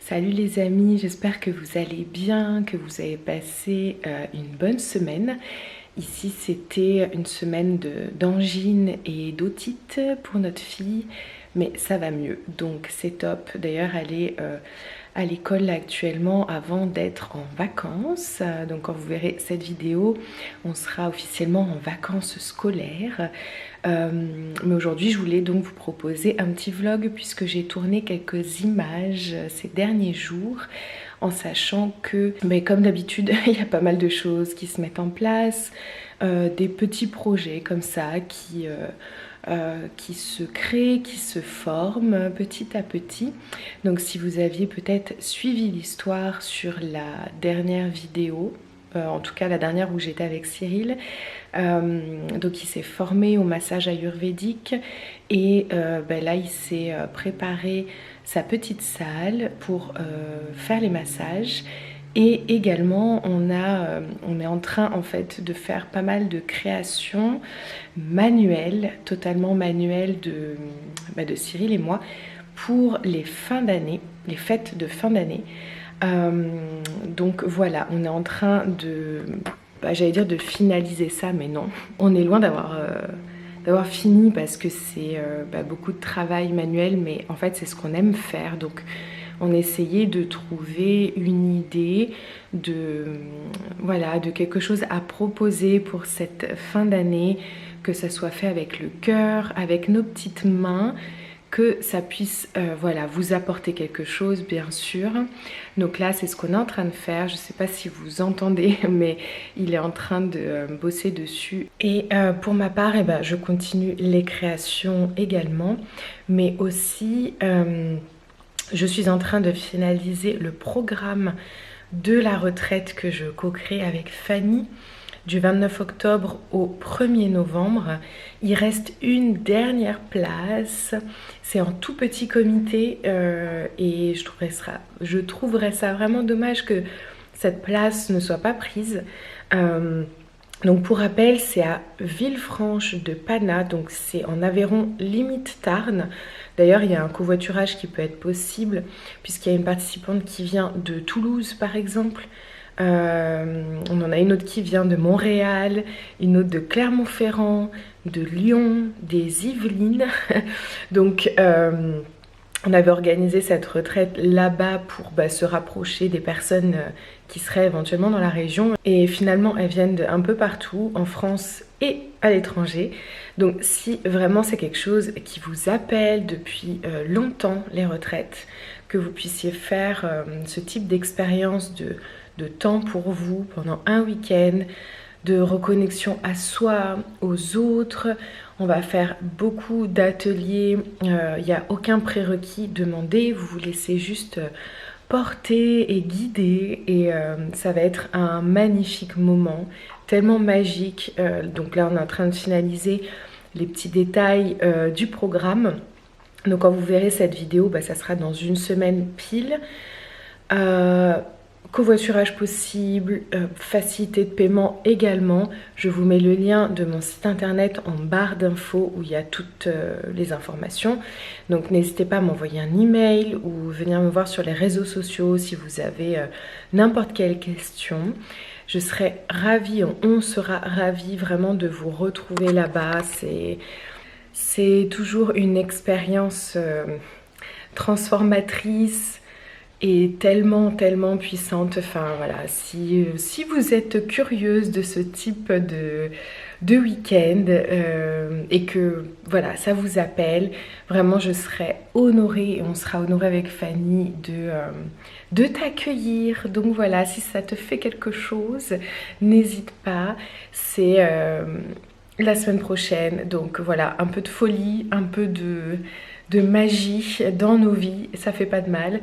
Salut les amis, j'espère que vous allez bien, que vous avez passé une bonne semaine. Ici c'était une semaine d'angine et d'otite pour notre fille, mais ça va mieux, donc c'est top. D'ailleurs elle est à l'école là, actuellement avant d'être en vacances. Donc quand vous verrez cette vidéo, on sera officiellement en vacances scolaires. Mais aujourd'hui je voulais donc vous proposer un petit vlog puisque j'ai tourné quelques images ces derniers jours en sachant que, comme d'habitude, il y a pas mal de choses qui se mettent en place, des petits projets comme ça qui se créent, qui se forment petit à petit. Donc si vous aviez peut-être suivi l'histoire sur la dernière vidéo, en tout cas la dernière où j'étais avec Cyril, donc il s'est formé au massage ayurvédique et là il s'est préparé sa petite salle pour faire les massages. Et également, on est en train en fait de faire pas mal de créations manuelles, totalement manuelles de Cyril et moi pour les fins d'année, les fêtes de fin d'année. Donc voilà, on est en train de, j'allais dire de finaliser ça, mais non, on est loin d'avoir fini parce que c'est beaucoup de travail manuel, mais en fait c'est ce qu'on aime faire. Donc on essayait de trouver une idée de quelque chose à proposer pour cette fin d'année, que ça soit fait avec le cœur, avec nos petites mains, que ça puisse vous apporter quelque chose bien sûr. Donc là c'est ce qu'on est en train de faire, je ne sais pas si vous entendez mais il est en train de bosser dessus. Et pour ma part je continue les créations également, mais aussi je suis en train de finaliser le programme de la retraite que je co-crée avec Fanny du 29 octobre au 1er novembre. Il reste une dernière place. C'est en tout petit comité et je trouverais ça vraiment dommage que cette place ne soit pas prise. Donc pour rappel, c'est à Villefranche de Panat, donc c'est en Aveyron limite Tarn. D'ailleurs, il y a un covoiturage qui peut être possible puisqu'il y a une participante qui vient de Toulouse par exemple. On en a une autre qui vient de Montréal, une autre de Clermont-Ferrand, de Lyon, des Yvelines. Donc on avait organisé cette retraite là-bas pour se rapprocher des personnes qui seraient éventuellement dans la région. Et finalement, elles viennent d'un peu partout, en France et à l'étranger. Donc si vraiment c'est quelque chose qui vous appelle depuis longtemps, les retraites, que vous puissiez faire ce type d'expérience de temps pour vous pendant un week-end, de reconnexion à soi, aux autres. On va faire beaucoup d'ateliers, il n'y a aucun prérequis demandé, vous vous laissez juste porter et guider et ça va être un magnifique moment, tellement magique. Donc là on est en train de finaliser les petits détails du programme. Donc quand vous verrez cette vidéo, ça sera dans une semaine pile. Covoiturage possible, facilité de paiement également. Je vous mets le lien de mon site internet en barre d'infos où il y a toutes les informations. Donc n'hésitez pas à m'envoyer un email ou venir me voir sur les réseaux sociaux si vous avez n'importe quelle question. Je serai ravie, on sera ravis vraiment de vous retrouver là-bas. C'est toujours une expérience transformatrice et tellement puissante. Enfin voilà, si vous êtes curieuse de ce type de week-end et que voilà ça vous appelle, vraiment je serai honorée et on sera honoré avec Fanny de t'accueillir. Donc voilà, si ça te fait quelque chose, n'hésite pas, c'est la semaine prochaine. Donc voilà, un peu de folie, un peu de magie dans nos vies, ça fait pas de mal.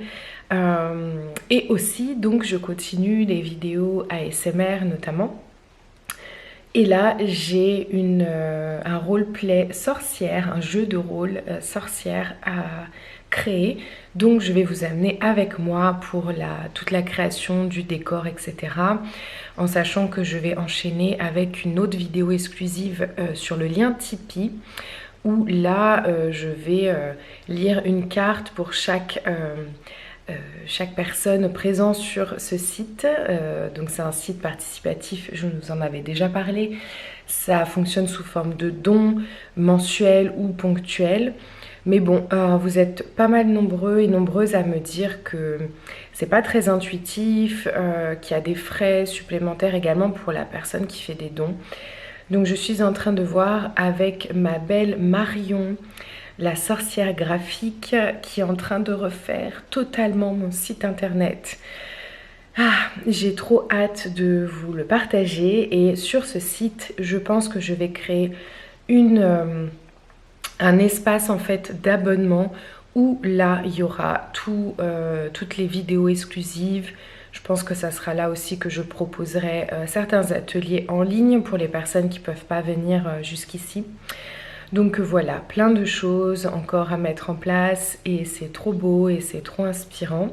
Et aussi donc je continue les vidéos ASMR notamment, et là j'ai un roleplay sorcière, un jeu de rôle sorcière à créer. Donc je vais vous amener avec moi pour toute la création du décor, etc. En sachant que je vais enchaîner avec une autre vidéo exclusive sur le lien Tipeee, où là je vais lire une carte pour chaque chaque personne présente sur ce site. Donc c'est un site participatif, je vous en avais déjà parlé. Ça fonctionne sous forme de dons mensuels ou ponctuels. Mais bon, vous êtes pas mal nombreux et nombreuses à me dire que c'est pas très intuitif, qu'il y a des frais supplémentaires également pour la personne qui fait des dons. Donc je suis en train de voir avec ma belle Marion, la sorcière graphique, qui est en train de refaire totalement mon site internet. Ah, j'ai trop hâte de vous le partager et sur ce site, je pense que je vais créer un espace en fait d'abonnement où là il y aura toutes les vidéos exclusives. Je pense que ça sera là aussi que je proposerai certains ateliers en ligne pour les personnes qui ne peuvent pas venir jusqu'ici. Donc voilà, plein de choses encore à mettre en place et c'est trop beau et c'est trop inspirant.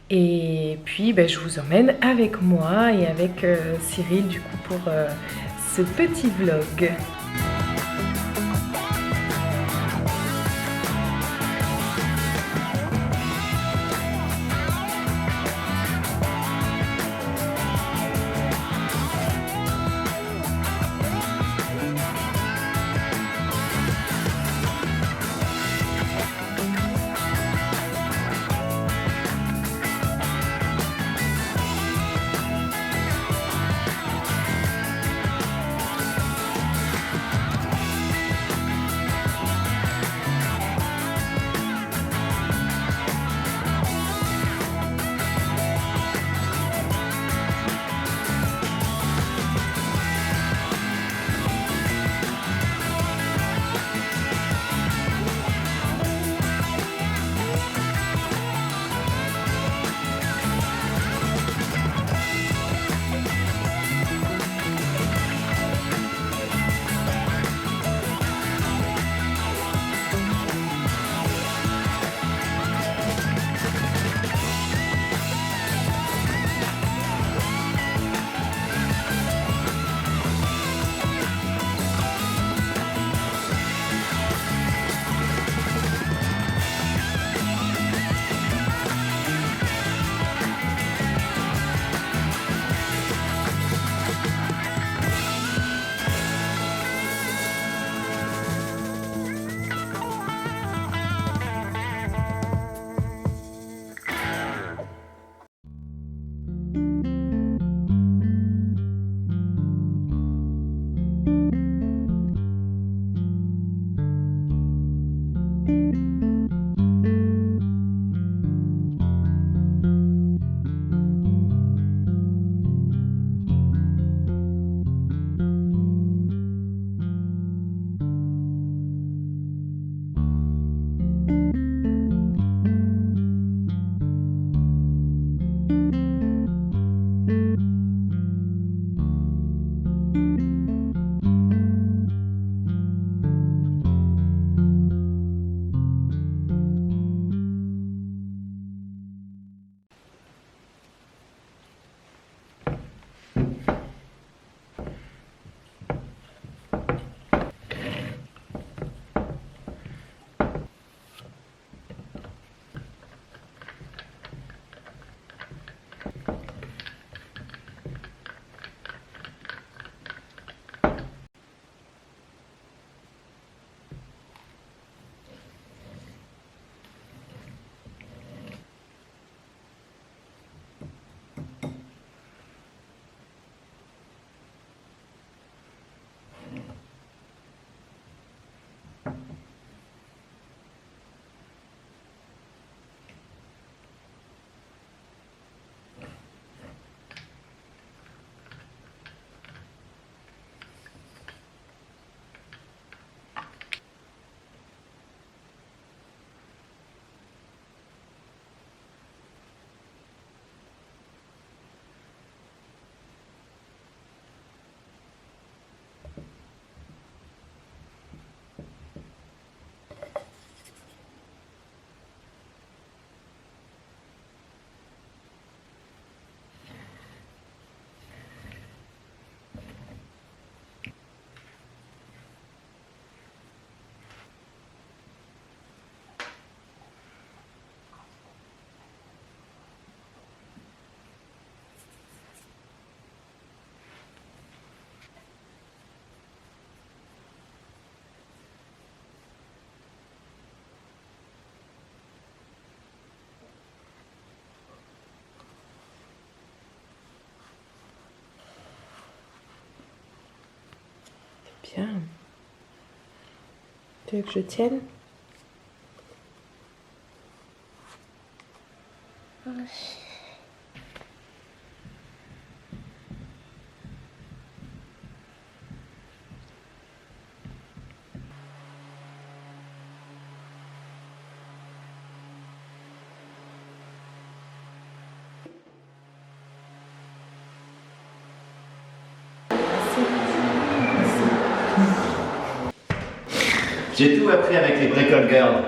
Et puis je vous emmène avec moi et avec Cyril du coup pour ce petit vlog. Bien. Tu veux que je tienne? J'ai tout appris avec les Bricole Girls.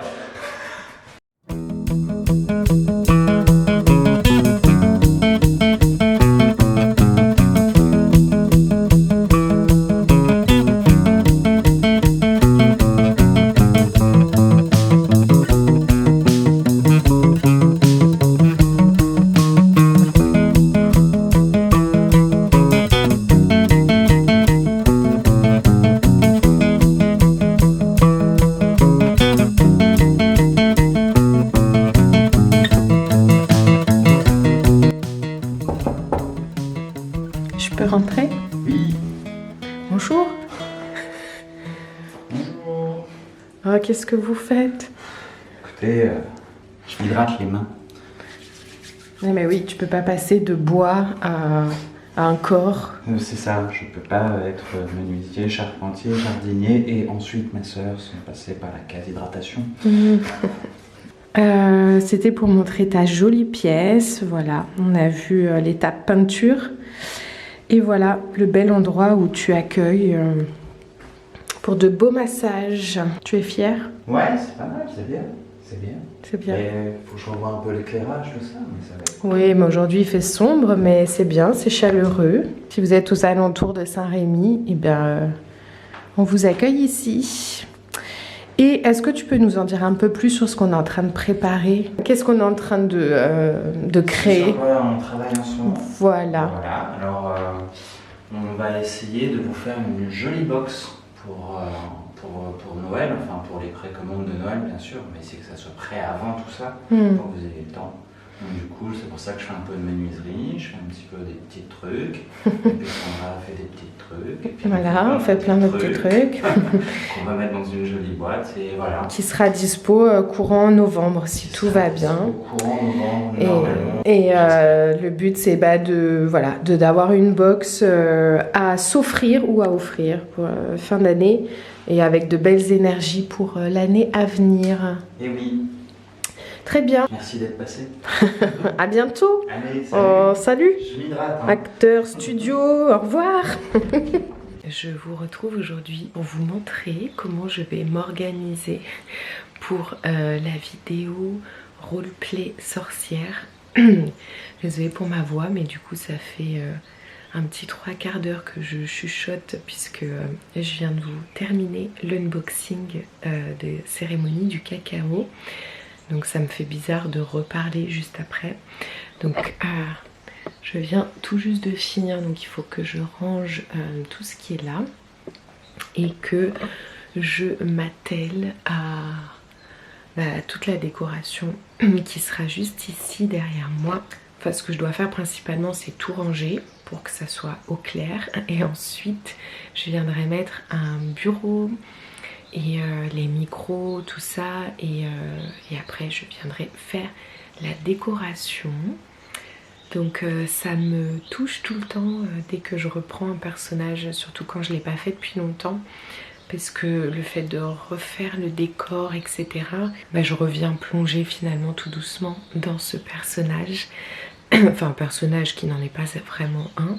Je peux rentrer? Oui. Bonjour. Bonjour. Oh, qu'est-ce que vous faites? Écoutez, je m'hydrate les mains. Mais oui, tu peux pas passer de bois à un corps. C'est ça, je peux pas être menuisier, charpentier, jardinier et ensuite mes sœurs sont passées par la case hydratation. C'était pour montrer ta jolie pièce. Voilà, on a vu l'étape peinture. Et voilà le bel endroit où tu accueilles pour de beaux massages. Tu es fière? Ouais, c'est pas mal, c'est bien. C'est bien. C'est bien. Mais faut que je revoie un peu l'éclairage de ça, mais ça va être... Oui, mais aujourd'hui il fait sombre, mais c'est bien, c'est chaleureux. Si vous êtes aux alentours de Saint-Rémy, eh bien, on vous accueille ici. Et est-ce que tu peux nous en dire un peu plus sur ce qu'on est en train de préparer? Qu'est-ce qu'on est en train de créer? Sur quoi on travaille en ce moment. Voilà. Voilà, alors on va essayer de vous faire une jolie box pour Noël, enfin pour les précommandes de Noël bien sûr, mais c'est que ça soit prêt avant tout ça, pour que vous ayez le temps. Donc du coup, c'est pour ça que je fais un peu de menuiserie, je fais un petit peu des petits trucs, et puis Sandra fait des petits trucs. Et puis Voilà, on fait plein de petits trucs. Qu'on va mettre dans une jolie boîte, et voilà. Qui sera dispo courant novembre, si tout va bien. Courant novembre, normalement. Et le but, c'est d'avoir une box à s'offrir ou à offrir pour fin d'année, et avec de belles énergies pour l'année à venir. Et oui. Très bien. Merci d'être passé. À bientôt. Allez, salut. Oh, salut. Je m'hydrate. Hein. Acteur studio, au revoir. Je vous retrouve aujourd'hui pour vous montrer comment je vais m'organiser pour la vidéo roleplay sorcière. Désolée pour ma voix, mais du coup ça fait un petit 3/4 d'heure que je chuchote puisque je viens de vous terminer l'unboxing de cérémonie du cacao. Donc ça me fait bizarre de reparler juste après. Donc je viens tout juste de finir, donc il faut que je range tout ce qui est là et que je m'attelle à toute la décoration qui sera juste ici derrière moi. Enfin, ce que je dois faire principalement, c'est tout ranger pour que ça soit au clair, et ensuite je viendrai mettre un bureau et les micros, tout ça, et après je viendrai faire la décoration. Donc ça me touche tout le temps dès que je reprends un personnage, surtout quand je ne l'ai pas fait depuis longtemps, parce que le fait de refaire le décor, etc., je reviens plonger finalement tout doucement dans ce personnage. Enfin, un personnage qui n'en est pas vraiment un,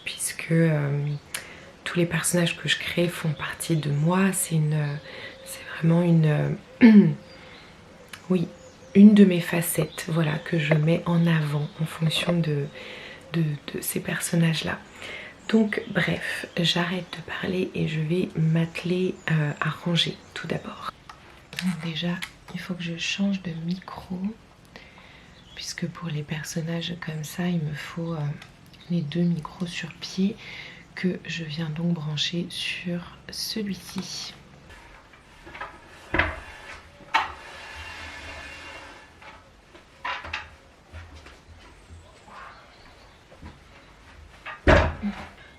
puisque tous les personnages que je crée font partie de moi. C'est vraiment oui, une de mes facettes, voilà, que je mets en avant en fonction de ces personnages-là. Donc bref, j'arrête de parler et je vais m'atteler à ranger tout d'abord. Déjà, il faut que je change de micro, puisque pour les personnages comme ça, il me faut les 2 micros sur pied, que je viens donc brancher sur celui-ci.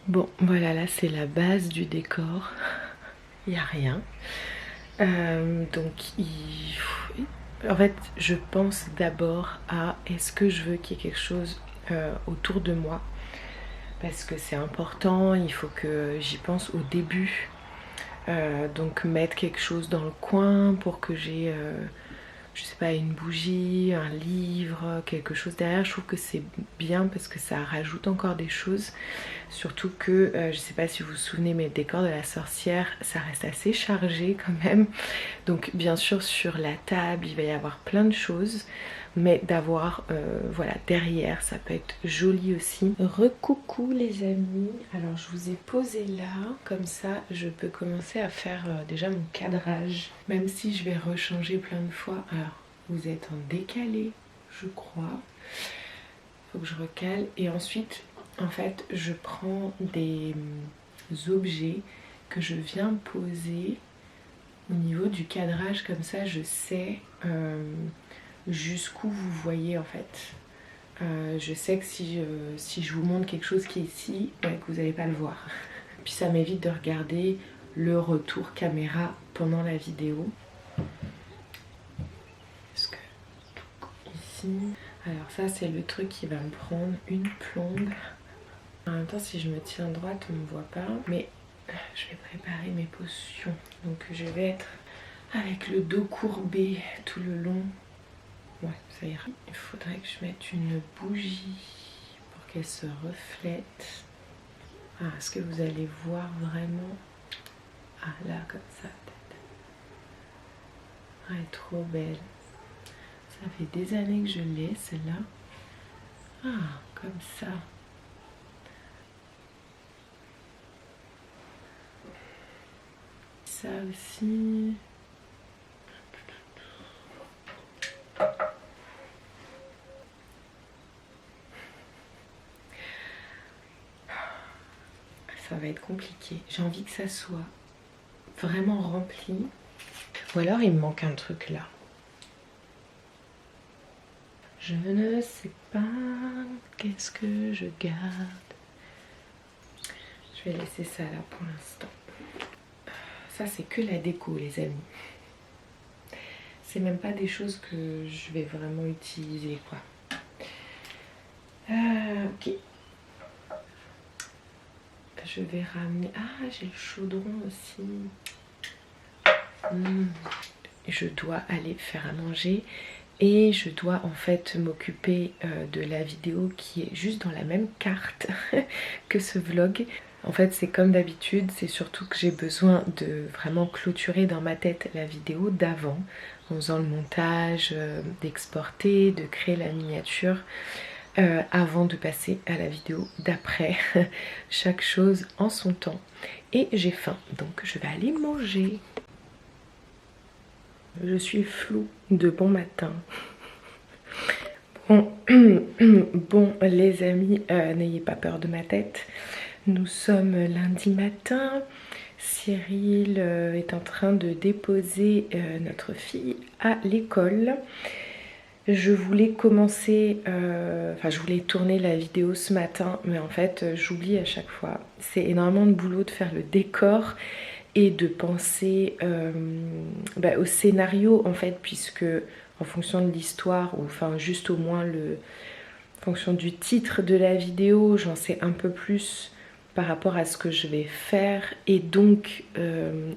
Bon, voilà, là c'est la base du décor. il n'y a rien. Donc en fait je pense d'abord à est-ce que je veux qu'il y ait quelque chose autour de moi, parce que c'est important, il faut que j'y pense au début. Donc mettre quelque chose dans le coin pour que j'ai je sais pas, une bougie, un livre, quelque chose derrière. Je trouve que c'est bien parce que ça rajoute encore des choses. Surtout que, je sais pas si vous vous souvenez, mais le décor de la sorcière, ça reste assez chargé quand même. Donc bien sûr sur la table, il va y avoir plein de choses. Mais d'avoir, voilà, derrière, ça peut être joli aussi. Recoucou les amis. Alors je vous ai posé là, comme ça je peux commencer à faire déjà mon cadrage. Même si je vais rechanger plein de fois. Alors vous êtes en décalé, je crois. Faut que je recale. Et ensuite, en fait, je prends des objets que je viens poser au niveau du cadrage. Comme ça, je sais jusqu'où vous voyez en fait. Je sais que si je vous montre quelque chose qui est ici, ouais, que vous n'allez pas le voir. Puis ça m'évite de regarder le retour caméra pendant la vidéo. Parce que ici... Alors ça c'est le truc qui va me prendre une plombe. En même temps si je me tiens droite on ne me voit pas. Mais je vais préparer mes potions. Donc je vais être avec le dos courbé tout le long. Ouais, ça ira. Il faudrait que je mette une bougie pour qu'elle se reflète. Ah, est-ce que vous allez voir vraiment? Ah, là, comme ça, peut-être. Ah, elle est trop belle. Ça fait des années que je l'ai, celle-là. Ah, comme ça. Ça aussi... Ça va être compliqué. J'ai envie que ça soit vraiment rempli. Ou alors il me manque un truc là. Je ne sais pas qu'est-ce que je garde. Je vais laisser ça là pour l'instant. Ça c'est que la déco les amis. C'est même pas des choses que je vais vraiment utiliser quoi. Ok. Je vais ramener... Ah, j'ai le chaudron aussi. Je dois aller faire à manger. Et je dois en fait m'occuper de la vidéo qui est juste dans la même carte que ce vlog. En fait c'est comme d'habitude, c'est surtout que j'ai besoin de vraiment clôturer dans ma tête la vidéo d'avant. En faisant le montage, d'exporter, de créer la miniature. Avant de passer à la vidéo d'après. Chaque chose en son temps. Et j'ai faim, donc je vais aller manger. Je suis floue de bon matin. Bon, bon les amis, n'ayez pas peur de ma tête. Nous sommes lundi matin. Cyril est en train de déposer notre fille à l'école. Je voulais commencer, je voulais tourner la vidéo ce matin, mais en fait j'oublie à chaque fois. C'est énormément de boulot de faire le décor et de penser au scénario en fait, puisque en fonction de l'histoire, ou enfin juste au moins en fonction du titre de la vidéo, j'en sais un peu plus par rapport à ce que je vais faire et donc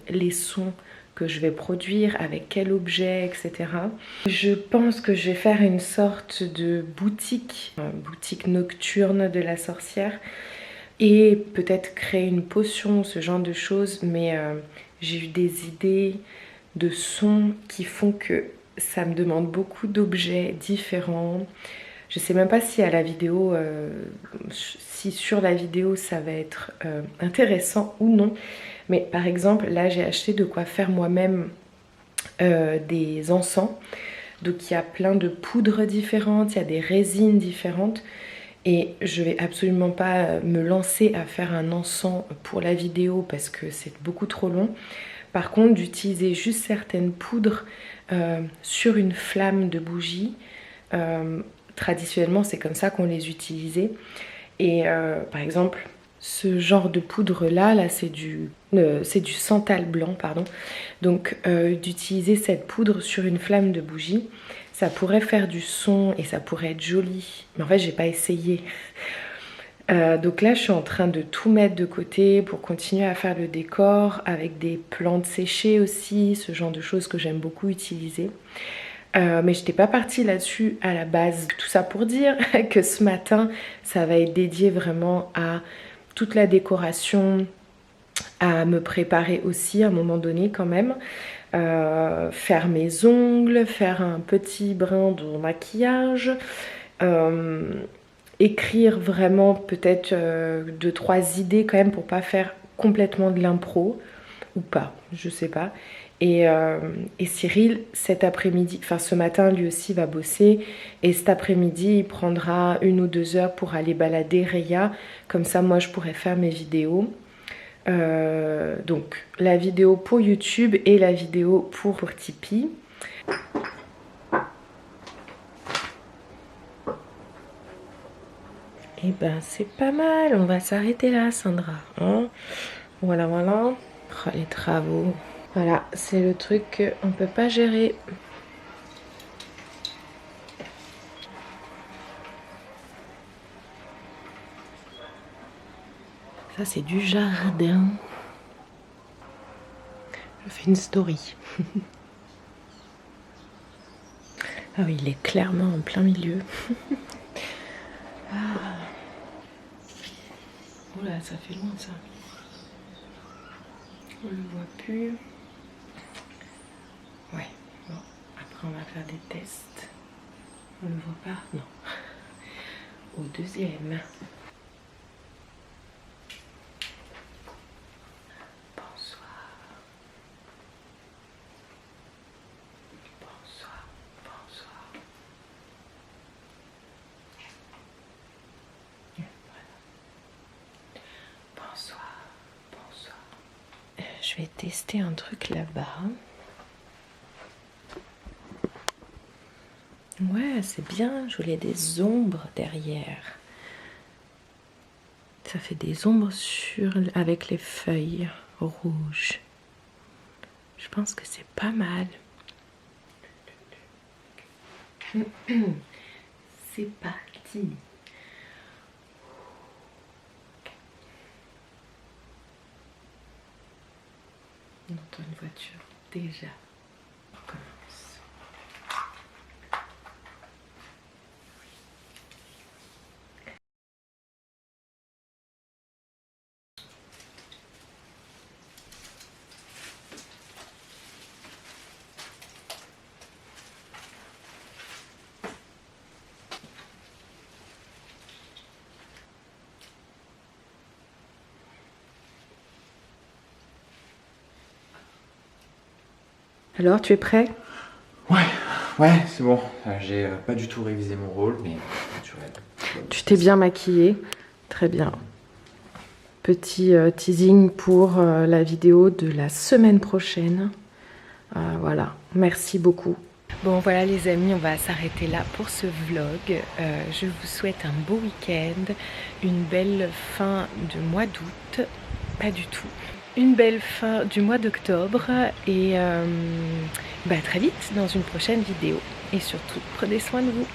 les sons que je vais produire, avec quel objet, etc. Je pense que je vais faire une sorte de boutique nocturne de la sorcière et peut-être créer une potion, ce genre de choses, mais j'ai eu des idées de sons qui font que ça me demande beaucoup d'objets différents. Je sais même pas si à la vidéo, si sur la vidéo ça va être intéressant ou non. Mais par exemple, là j'ai acheté de quoi faire moi-même des encens. Donc il y a plein de poudres différentes, il y a des résines différentes. Et je vais absolument pas me lancer à faire un encens pour la vidéo parce que c'est beaucoup trop long. Par contre, d'utiliser juste certaines poudres sur une flamme de bougie. Traditionnellement, c'est comme ça qu'on les utilisait. Et par exemple... ce genre de poudre là c'est du santal blanc, pardon. Donc d'utiliser cette poudre sur une flamme de bougie, ça pourrait faire du son et ça pourrait être joli. Mais en fait, j'ai pas essayé. Donc là, je suis en train de tout mettre de côté pour continuer à faire le décor avec des plantes séchées aussi, ce genre de choses que j'aime beaucoup utiliser. Mais je n'étais pas partie là-dessus à la base. Tout ça pour dire que ce matin, ça va être dédié vraiment à toute la décoration, à me préparer aussi à un moment donné quand même. Faire mes ongles, faire un petit brin de maquillage, écrire vraiment peut-être 2-3 idées quand même pour pas faire complètement de l'impro ou pas, je sais pas. Et Cyril cet après-midi, enfin ce matin lui aussi va bosser et cet après-midi il prendra 1 ou 2 heures pour aller balader Rhea, comme ça moi je pourrais faire mes vidéos. Donc la vidéo pour YouTube et la vidéo pour Tipeee. Et ben c'est pas mal, on va s'arrêter là Sandra, hein. Voilà, voilà. Oh, les travaux. Voilà, c'est le truc qu'on peut pas gérer. Ça c'est du jardin. Je fais une story. Ah oui, il est clairement en plein milieu. Ah. Oula, ça fait loin ça. On le voit plus. Ouais, bon, après on va faire des tests. On le voit pas? Non. Au deuxième. Bonsoir. Bonsoir. Bonsoir. Voilà. Bonsoir. Bonsoir. Je vais tester un truc là-bas. Ouais, c'est bien, je voulais des ombres derrière. Ça fait des ombres avec les feuilles rouges. Je pense que c'est pas mal. C'est parti. On entend une voiture déjà. On commence. Alors, tu es prêt? Ouais, c'est bon. J'ai pas du tout révisé mon rôle, mais naturel. Tu t'es bien maquillée, très bien. Petit teasing pour la vidéo de la semaine prochaine. Voilà, merci beaucoup. Bon voilà les amis, on va s'arrêter là pour ce vlog. Je vous souhaite un beau week-end, une belle fin de mois d'août, pas du tout. Une belle fin du mois d'octobre et très vite dans une prochaine vidéo. Et surtout, prenez soin de vous.